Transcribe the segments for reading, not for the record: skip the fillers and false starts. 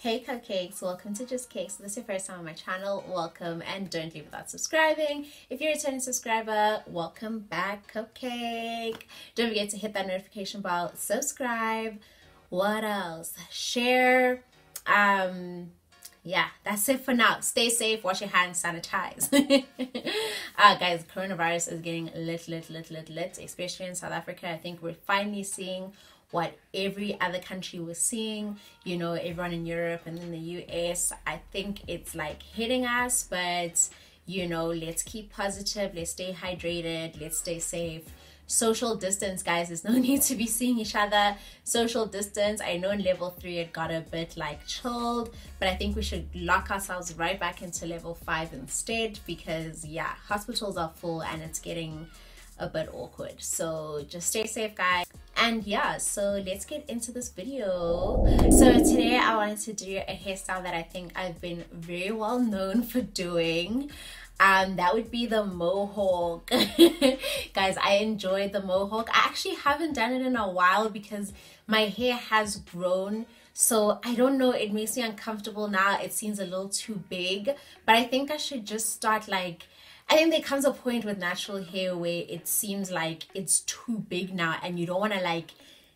Hey Cupcakes, welcome to Just Cakes. If this is your first time on my channel, welcome, and don't leave without subscribing. If you're a returning subscriber, welcome back, Cupcake. Don't forget to hit that notification bell, subscribe. What else? Share. Yeah, that's it for now. Stay safe, wash your hands, sanitize. Guys, coronavirus is getting lit, especially in South Africa. I think we're finally seeing what every other country was seeing, you know, everyone in Europe and in the US. I think it's like hitting us, but you know, let's keep positive, let's stay hydrated, let's stay safe. Social distance, guys. There's no need to be seeing each other. Social distance. I know in level 3 it got a bit like chilled, but I think we should lock ourselves right back into level 5 instead, because yeah, hospitals are full and it's getting a bit awkward. So just stay safe, guys. And yeah, so let's get into this video. So today I wanted to do a hairstyle that I think I've been very well known for doing. That would be the mohawk. Guys, I enjoy the mohawk. I actually haven't done it in a while because my hair has grown, so I don't know, it makes me uncomfortable now. It seems a little too big, but I think I should just start like, I think there comes a point with natural hair where it seems like it's too big now and you don't want to like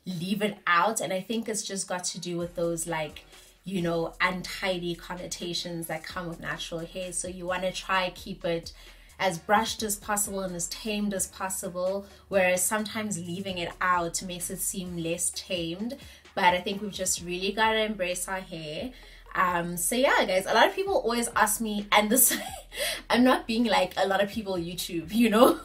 leave it out. And I think it's just got to do with those like, you know, untidy connotations that come with natural hair. So you want to try keep it as brushed as possible and as tamed as possible, whereas sometimes leaving it out makes it seem less tamed. But I think we've just really got to embrace our hair. So yeah, guys, a lot of people always ask me, and this I'm not being like a lot of people YouTube, you know.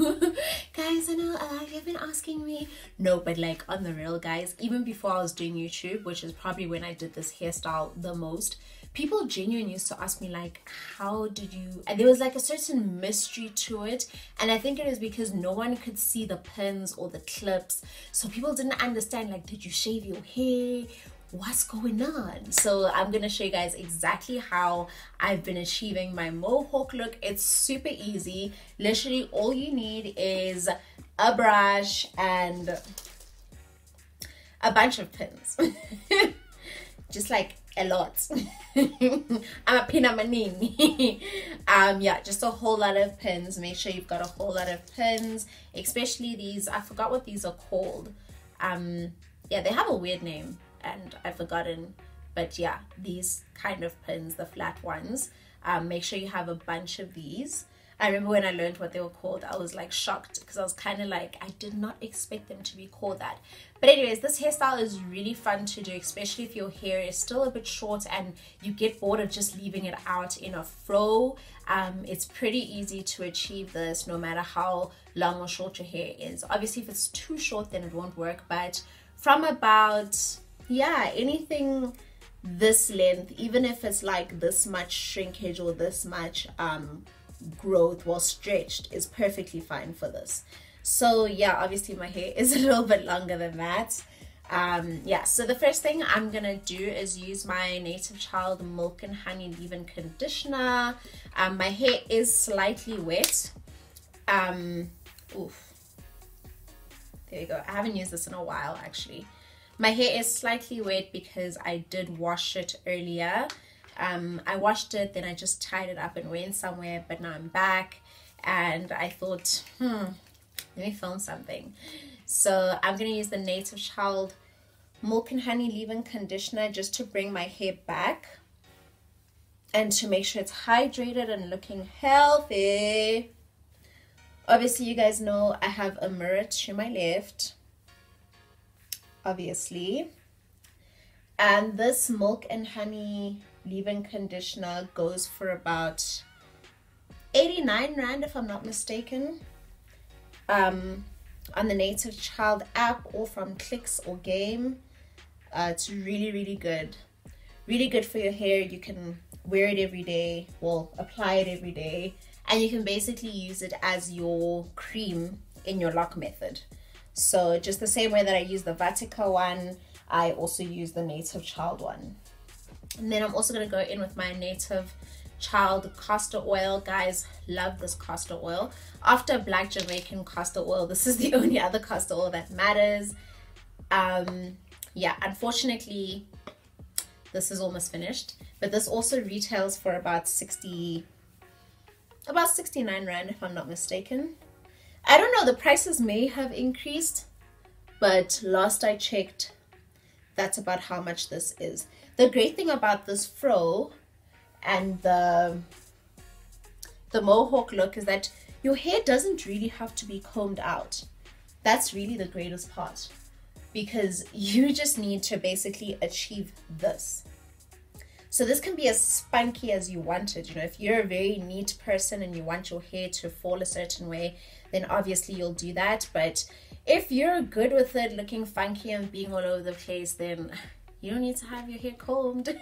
Guys, I know a lot of you have been asking me. No, but like on the real, guys, even before I was doing YouTube, which is probably when I did this hairstyle the most, people genuinely used to ask me like, how did you, and there was like a certain mystery to it, and I think it is because no one could see the pins or the clips, so people didn't understand like, did you shave your hair? What's going on? So I'm gonna show you guys exactly how I've been achieving my mohawk look. It's super easy. Literally all you need is a brush and a bunch of pins. Just like a lot. I'm a pin on my knee. Yeah, just a whole lot of pins. Make sure you've got a whole lot of pins, especially these, I forgot what these are called. Yeah, they have a weird name and I've forgotten, but yeah, these kind of pins, the flat ones. Make sure you have a bunch of these. I remember when I learned what they were called, I was like shocked, because I was kind of like, I did not expect them to be called that. But anyways, this hairstyle is really fun to do, especially if your hair is still a bit short and you get bored of just leaving it out in a fro. It's pretty easy to achieve this no matter how long or short your hair is. Obviously if it's too short then it won't work, but from about, yeah, anything this length, even if it's like this much shrinkage or this much growth, well, stretched, is perfectly fine for this. So yeah, obviously my hair is a little bit longer than that. Yeah, so the first thing I'm gonna do is use my Native Child Milk and Honey leave-in conditioner. My hair is slightly wet. Oof, there you go. I haven't used this in a while actually. My hair is slightly wet because I did wash it earlier. I washed it, then I just tied it up and went somewhere, but now I'm back and I thought, let me film something. So I'm going to use the Native Child Milk and Honey leave-in conditioner just to bring my hair back and to make sure it's hydrated and looking healthy. Obviously, you guys know I have a mirror to my left, obviously, and this Milk and Honey leave-in conditioner goes for about 89 Rand if I'm not mistaken, on the Native Child app or from Clicks or Game. It's really good for your hair. You can wear it every day, well, apply it every day, and you can basically use it as your cream in your lock method. So just the same way that I use the Vatica one, I also use the Native Child one. And then I'm also going to go in with my Native Child castor oil. Guys, love this castor oil. After black Jamaican castor oil, this is the only other castor oil that matters. Yeah, unfortunately This is almost finished, but this also retails for about 69 Rand if I'm not mistaken. I don't know, the prices may have increased, but last I checked, that's about how much this is. The great thing about this fro and the mohawk look is that your hair doesn't really have to be combed out. That's really the greatest part, because you just need to basically achieve this. So this can be as spunky as you want it. You know, if you're a very neat person and you want your hair to fall a certain way, then obviously you'll do that. But if you're good with it looking funky and being all over the place, then you don't need to have your hair combed.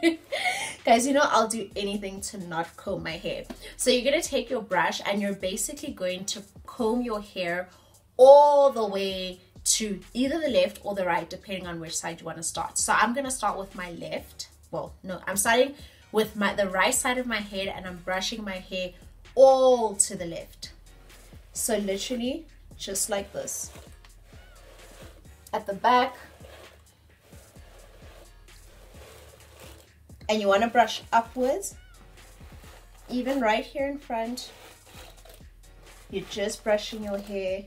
Guys, you know, I'll do anything to not comb my hair. So you're going to take your brush and you're basically going to comb your hair all the way to either the left or the right, depending on which side you want to start. So I'm going to start with my left. Well, no, I'm starting with the right side of my head, and I'm brushing my hair all to the left. So literally just like this. At the back. And you want to brush upwards. Even right here in front. You're just brushing your hair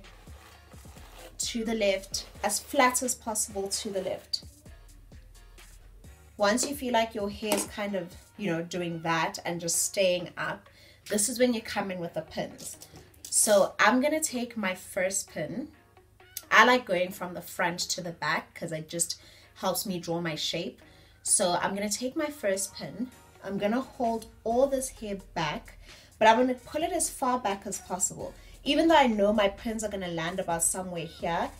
to the left, as flat as possible to the left. Once you feel like your hair is kind of, you know, doing that and just staying up, this is when you come in with the pins. So I'm going to take my first pin. I like going from the front to the back because it just helps me draw my shape. So I'm going to take my first pin. I'm going to hold all this hair back, but I'm going to pull it as far back as possible. Even though I know my pins are going to land about somewhere here,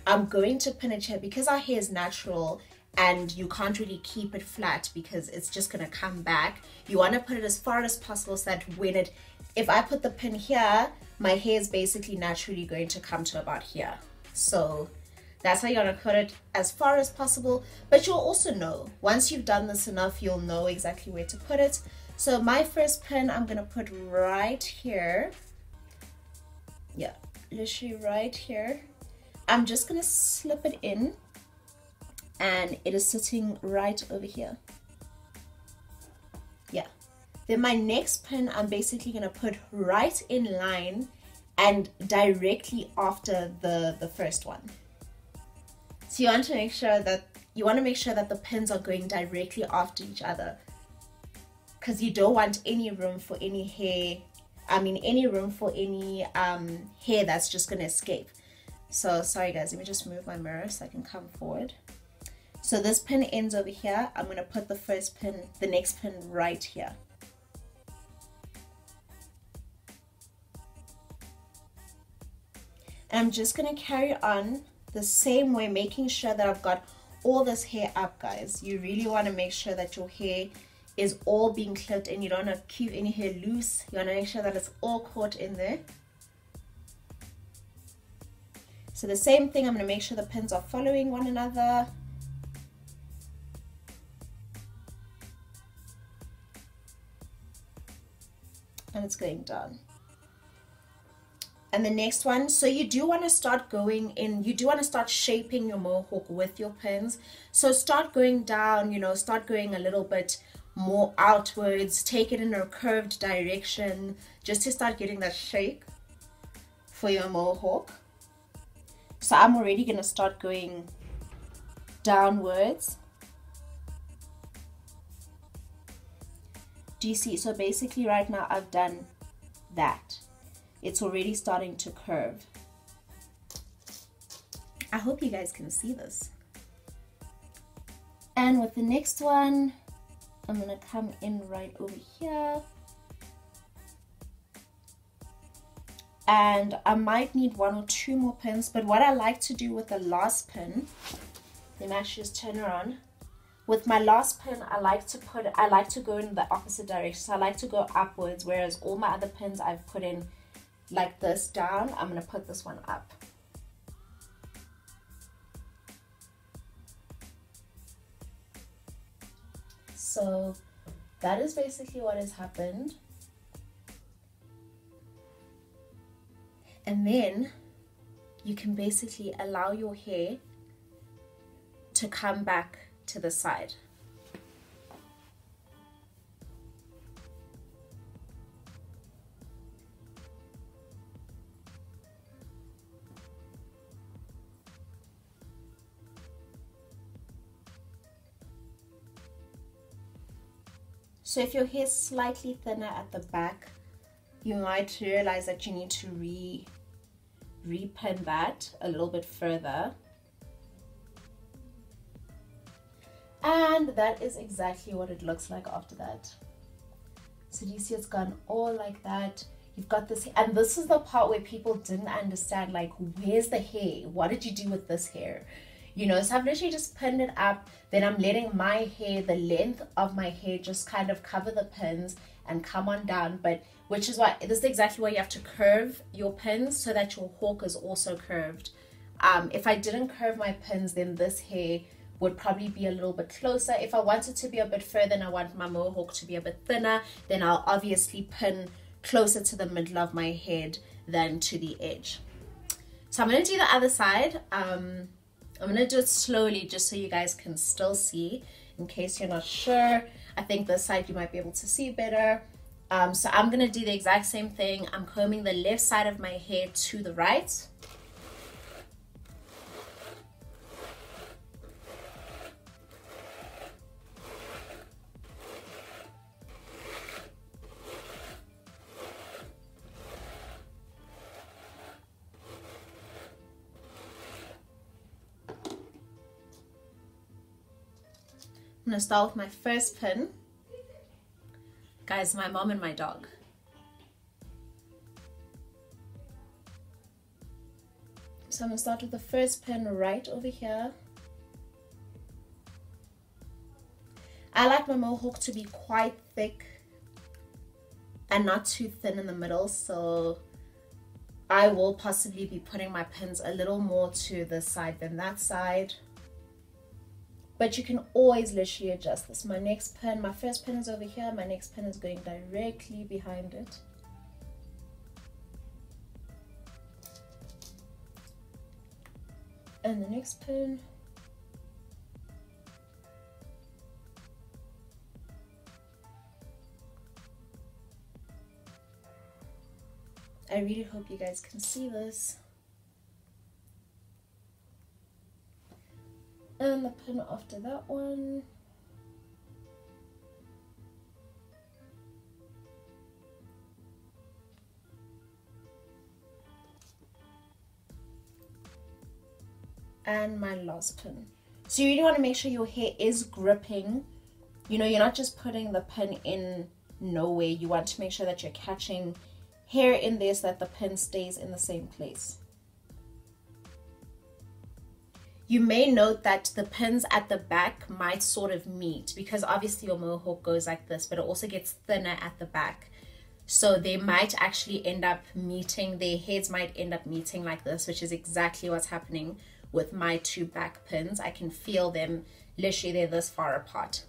I'm going to pin it here because our hair is natural and you can't really keep it flat because it's just going to come back. You want to put it as far as possible so that if I put the pin here, my hair is basically naturally going to come to about here. So that's how you want to put it, as far as possible. But you'll also know, once you've done this enough, you'll know exactly where to put it. So my first pin, I'm going to put right here. Yeah, literally right here. I'm just going to slip it in. And it is sitting right over here. Yeah. Then my next pin, I'm basically going to put right in line and directly after the first one. So you want to make sure that the pins are going directly after each other, because you don't want any room for any hair. Any room for any hair that's just going to escape. So sorry guys, let me just move my mirror so I can come forward. So this pin ends over here. I'm going to put the next pin right here. And I'm just going to carry on the same way, making sure that I've got all this hair up, guys. You really want to make sure that your hair is all being clipped and you don't want to keep any hair loose. You want to make sure that it's all caught in there. So the same thing, I'm going to make sure the pins are following one another. And it's going down. And the next one, so you do want to start going in, you do want to start shaping your mohawk with your pins. So start going down, you know, start going a little bit more outwards, take it in a curved direction, just to start getting that shape for your mohawk. So I'm already going to start going downwards. Do you see? So basically right now I've done that. It's already starting to curve. I hope you guys can see this. And with the next one, I'm going to come in right over here. And I might need 1 or 2 more pins, but what I like to do with the last pin, let me actually just turn around. With my last pin, I like to go in the opposite direction. So I like to go upwards, whereas all my other pins I've put in like this down. I'm going to put this one up. So that is basically what has happened. And then you can basically allow your hair to come back to the side. So if your hair's slightly thinner at the back, you might realize that you need to repin that a little bit further. And that is exactly what it looks like after that. So do you see it's gone all like that? You've got this, and this is the part where people didn't understand, like, where's the hair? What did you do with this hair? You know, so I've literally just pinned it up. Then I'm letting my hair, the length of my hair, just kind of cover the pins and come on down. But which is why, this is exactly why you have to curve your pins so that your hawk is also curved. If I didn't curve my pins, then this hair would probably be a little bit closer. If I want it to be a bit further and I want my mohawk to be a bit thinner, then I'll obviously pin closer to the middle of my head than to the edge. So I'm going to do the other side. I'm going to do it slowly just so you guys can still see, in case you're not sure. I think this side you might be able to see better. So I'm going to do the exact same thing. I'm combing the left side of my hair to the right. I'm going to start with my first pin. Guys, my mom and my dog. So I'm going to start with the first pin right over here. I like my mohawk to be quite thick and not too thin in the middle, so I will possibly be putting my pins a little more to this side than that side. But you can always literally adjust this. My next pin, my first pin is over here. My next pin is going directly behind it. And the next pin. I really hope you guys can see this. And the pin after that one. And my last pin. So you really want to make sure your hair is gripping. You know, you're not just putting the pin in nowhere. You want to make sure that you're catching hair in there so that the pin stays in the same place. You may note that the pins at the back might sort of meet because obviously your mohawk goes like this, but it also gets thinner at the back. So they might actually end up meeting, their heads might end up meeting like this, which is exactly what's happening with my two back pins. I can feel them, literally they're this far apart.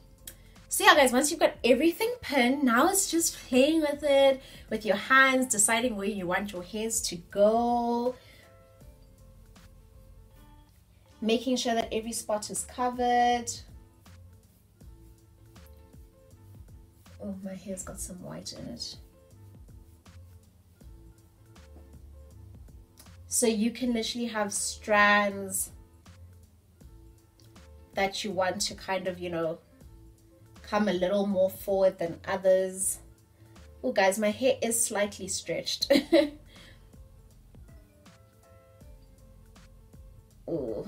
So yeah guys, once you've got everything pinned, now it's just playing with it, with your hands, deciding where you want your hairs to go. Making sure that every spot is covered. Oh, my hair's got some white in it. So you can literally have strands that you want to kind of, you know, come a little more forward than others. Oh guys, my hair is slightly stretched. Oh.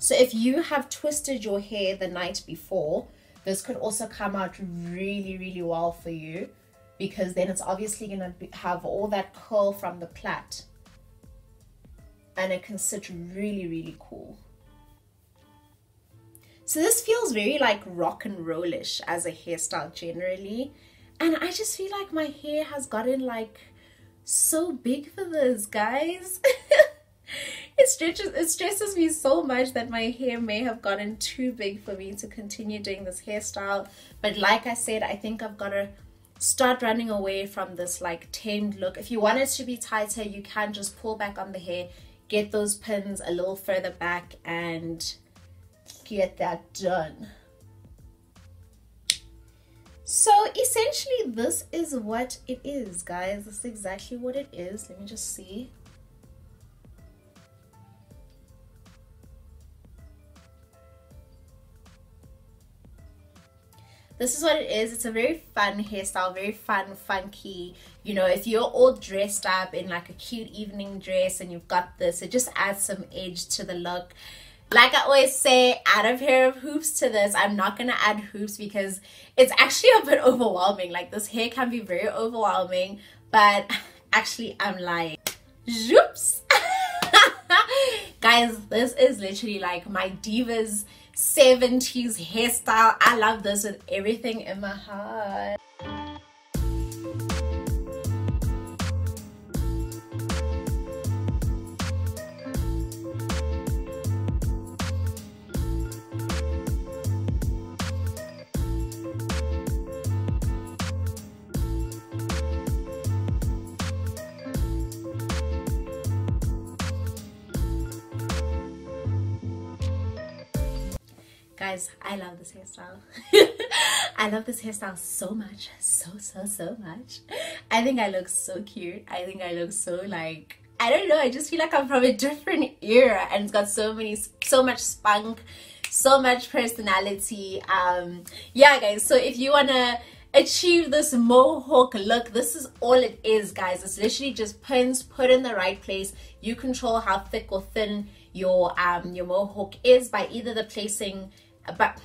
So if you have twisted your hair the night before, this could also come out really well for you, because then it's obviously going to have all that curl from the plait and it can sit really cool. So this feels very like rock and rollish as a hairstyle generally, and I just feel like my hair has gotten like so big for this, guys. It stresses me so much that my hair may have gotten too big for me to continue doing this hairstyle. But like I said, I think I've got to start running away from this like tamed look. If you want it to be tighter, you can just pull back on the hair, get those pins a little further back and get that done. So essentially this is what it is, guys. This is exactly what it is. Let me just see. this is what it is. It's a very fun hairstyle, very fun, funky. You know, if you're all dressed up in like a cute evening dress and you've got this, it just adds some edge to the look. Like I always say, add a pair of hoops to this. I'm not gonna add hoops because it's actually a bit overwhelming. Like, this hair can be very overwhelming, but actually I'm lying. Zoops. Guys, this is literally like my Divas 70s hairstyle. I love this with everything in my heart. Guys, I love this hairstyle. I love this hairstyle so much. So much. I think I look so cute. I think I look so, like, I don't know, I just feel like I'm from a different era, and it's got so much spunk, so much personality. Yeah guys, so if you wanna achieve this mohawk look, this is all it is, guys. It's literally just pins put in the right place. You control how thick or thin your mohawk is by either the placing, but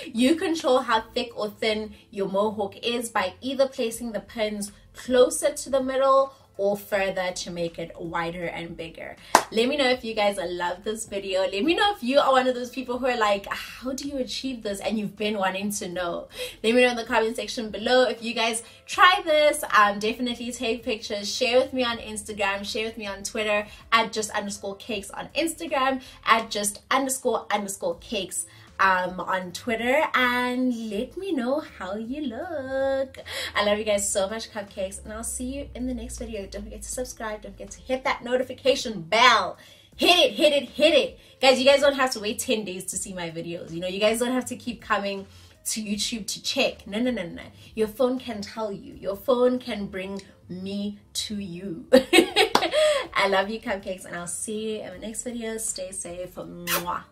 you control how thick or thin your mohawk is by either placing the pins closer to the middle or further to make it wider and bigger. Let me know if you guys love this video. Let me know if you are one of those people who are like, how do you achieve this, and you've been wanting to know. Let me know in the comment section below. If you guys try this, definitely take pictures, share with me on Instagram, share with me on Twitter at @just_cakes on Instagram, at @just__cakes on Twitter, and let me know how you look. I love you guys so much, Cupcakes, and I'll see you in the next video. Don't forget to subscribe. Don't forget to hit that notification bell. Hit it. Guys, you guys don't have to wait 10 days to see my videos. You know, you guys don't have to keep coming to YouTube to check. No. Your phone can tell you. Your phone can bring me to you. I love you, Cupcakes, and I'll see you in the next video. Stay safe. Mwah.